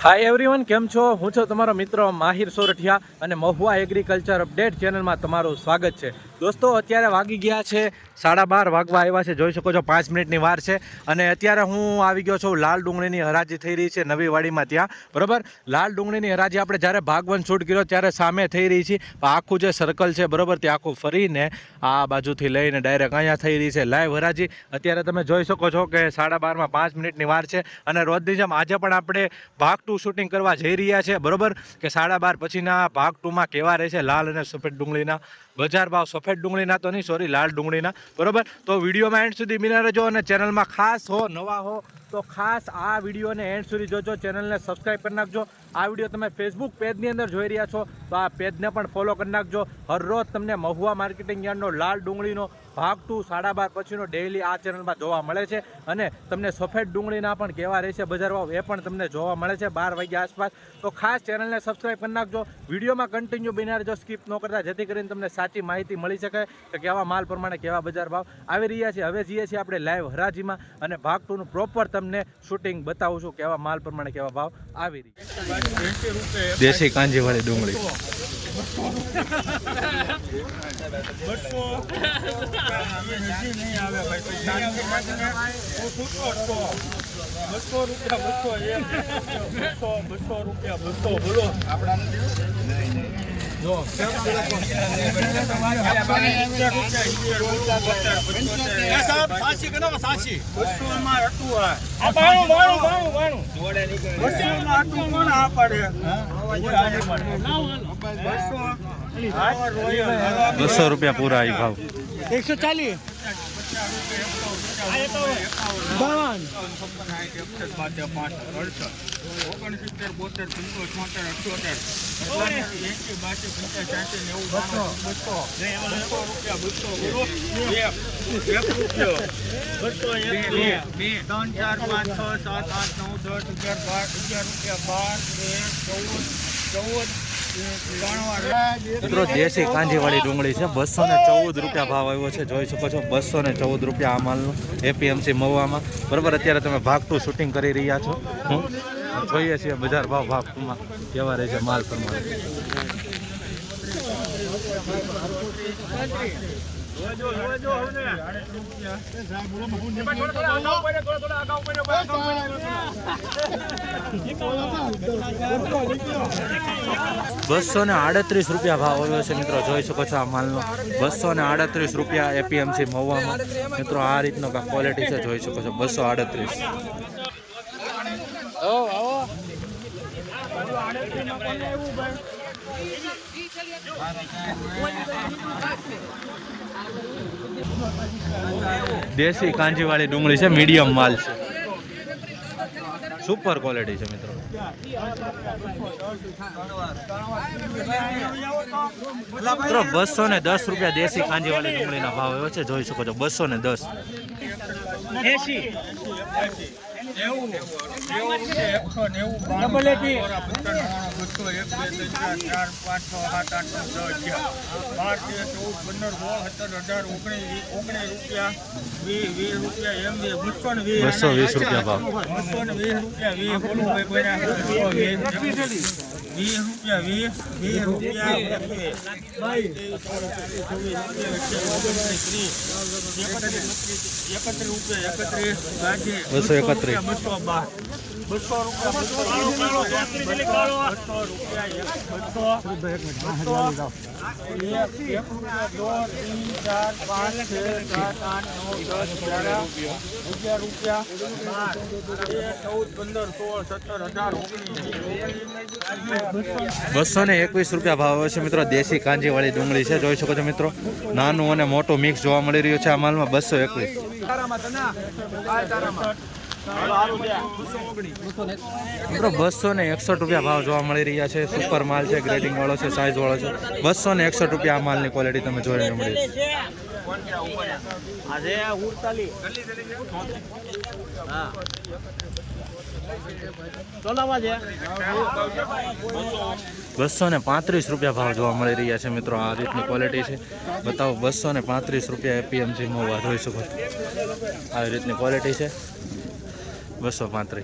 Hi everyone, કેમ છો? હું છું તમારો મિત્ર માહિર સોરઠિયા અને મહુવા એગ્રીકલ્ચર અપડેટ ચેનલમાં તમારું સ્વાગત છે. દોસ્તો, અત્યારે વાગી ગયા છે 12:30 વાગવા આવ્યા છે. જોઈ શકો છો 5 મિનિટની વાર છે અને અત્યારે હું આવી ગયો છું લાલ ડુંગળીની હરાજી થઈ રહી છે નવી વાડીમાં ત્યાં. બરાબર, લાલ ડુંગળીની હરાજી આપણે જ્યારે ભાગવન શૂટ કર્યો ત્યારે સામે થઈ રહી છે. આખું જે સર્કલ છે બરાબર, તે આખું ફરીને આ બાજુથી લઈને ડાયરેક્ટ અહીંયા થઈ રહી છે લાઈવ હરાજી. અત્યારે તમે જોઈ શકો છો કે 12:30 5 મિનિટની વાર છે અને રોજની જેમ આજે પણ આપણે ભાગ શૂટિંગ કરવા જઈ રહ્યા છે. બરોબર કે 12:30 પછીના ભાગ 2માં કેવા રહેશે લાલ અને સફેદ ડુંગળીના બજાર ભાવ, સફેદ ડુંગળીના તો નહીં, સોરી, લાલ ડુંગળીના. બરોબર, તો વિડીયોમાં એન્ડ સુધી બિના રહેજો અને ચેનલમાં ખાસ નવા હો તો ખાસ આ વિડીયોને એન્ડ સુધી જોજો, ચેનલને સબસ્ક્રાઈબ કરી નાખજો. આ વિડીયો તમે ફેસબુક પેજની અંદર જોઈ રહ્યા છો તો આ પેજને પણ ફોલો કરી નાખજો. હરરોજ તમને મહુવા માર્કેટિંગ યાર્ડનો લાલ ડુંગળીનો ભાગ 2 12:30 પછીનો ડેઈલી આ ચેનલમાં જોવા મળે છે અને તમને સફેદ ડુંગળીના પણ કેવા રહેશે બજાર ભાવ એ પણ તમને જોવા મળે છે 12 વાગ્યા આસપાસ. તો ખાસ ચેનલને સબસ્ક્રાઈબ કરી નાખજો. વિડીયોમાં કન્ટિન્યુ બિના રહેજો, સ્કીપ ન કરતા, જેથી કરીને તમને સાચી માહિતી મળી શકે કે કેવા માલ પ્રમાણે કેવા બજાર ભાવ આવી રહ્યા છે. હવે જઈએ છીએ આપણે લાઈવ હરાજીમાં અને ભાગ 2નું પ્રોપર તમને શૂટિંગ બતાવું છું કેવા માલ પ્રમાણે કેવા ભાવ આવી રહ્યા. દેશી કાંજીવાળી ડુંગળી ₹200 પૂરા એ ભાવ. 140 52 મિત્રો દેશી કાંજીવાળી ડુંગળી છે, ₹214 ભાવ આવ્યો છે. જોઈ શકો છો ₹214 આ માલનો એપીએમસી મહુવામાં. બરાબર, અત્યારે તમે ભાગ 2 શૂટિંગ કરી રહ્યા છો. જોઈએ છીએ બજાર ભાવ ભાગ 2માં કેવા રહે છે માલ પ્રમાણે. ₹238 ભાવ આવ્યો છે મિત્રો. જોઈ શકો છો આ માલનો ₹238 એપીએમસી મહુવામાં. મિત્રો આ રીતનો ક્વોલિટી છે, જોઈ શકો છો 238. દેશી કાંજીવાળી ડુંગળી છે, મીડિયમ માલ છે, સુપર ક્વોલિટી છે મિત્રો. મિત્રો ₹210 દેશી કાંજીવાળી ડુંગળીના ભાવ આવ્યો છે. જોઈ શકો છો 210. ₹220 ભાવ. ₹221 ભાવ આવે છે મિત્રો. દેશી કાંજીવાળી ડુંગળી છે, જોઈ શકો છો મિત્રો. નાનું અને મોટું મિક્સ જોવા મળી રહ્યું છે આ માલમાં. 221. મિત્રો ₹261 ભાવ જોવા મળી રહ્યા છે. સુપર માલ છે, ગ્રેડિંગ વાળો છે, સાઇઝ વાળો છે. ₹261 આ માલની ક્વોલિટી તમે જોઈને મળી. ₹235 ભાવ જોવા મળી રહ્યા છે મિત્રો. આ રીતની ક્વોલિટી છે, બતાવો. ₹235 એપીએમસી મહુવા જોઈ શકો છો. આવી રીતની ક્વોલિટી છે. 235.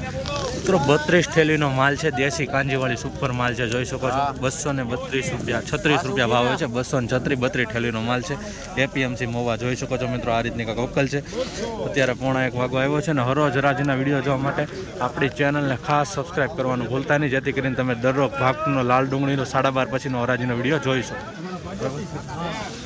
મિત્રો 32 થેલીનો માલ છે, દેશી કાંજીવાળી સુપર માલ છે, જોઈ શકો છો 232 રૂપિયા 36 રૂપિયા ભાવ હોય છે, 236 32 થેલીનો માલ છે, એપીએમસી મોવા જોઈ શકો છો મિત્રો. આ રીતની કાંઈક અક્કલ છે. અત્યારે 1:30 વાગવા આવ્યો છે ને હરોજ હરાજીના વિડીયો જોવા માટે આપણી ચેનલને ખાસ સબસ્ક્રાઈબ કરવાનું ભૂલતા નહીં, જેથી કરીને તમે દરરોજ ભાગનો લાલ ડુંગળીનો 12:30 પછીનો હરાજીનો વિડીયો જોઈ શકો. બરાબર.